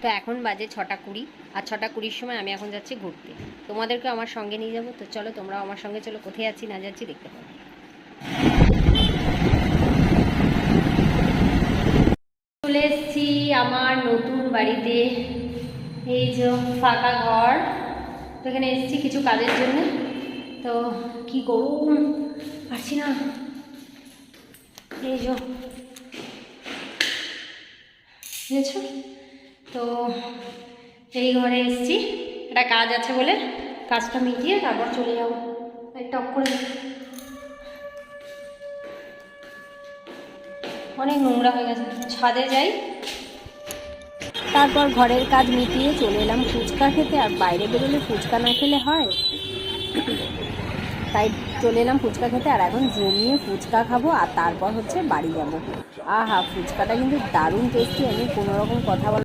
তো এখন বাজে 6:20, আর 6:20 সময় আমি এখন যাচ্ছি ঘুরতে। তোমাদেরকে আমার সঙ্গে নিয়ে যাবো, তো চলো তোমরাও আমার সঙ্গে চলো, কোথায় যাচ্ছি না যাচ্ছি দেখতে পাবো। চলে এসেছি আমার নতুন বাড়িতে। এই যে ফাঁকা ঘর, তো এখানে এসেছি কিছু কাজের জন্য। তো কি করুন পারছি না, এই যে বুঝেছো। তো এই ঘরে এসেছি, একটা কাজ আছে বলে, কাজটা মিটিয়ে তারপর চলে যাবো। টক করে অনেক নোংরা হয়ে গেছে, ছাদে যাই। তারপর ঘরের কাজ মিটিয়ে চলে এলাম ফুচকা খেতে, আর বাইরে বেরোলে ফুচকা না খেলে হয়, তাই চলে এলাম ফুচকা খেতে। আর এখন জমিয়ে ফুচকা খাবো, আর তারপর হচ্ছে বাড়ি যাব। আহা, ফুচকাটা কিন্তু দারুণ টেস্টি, আমি কোনো রকম কথা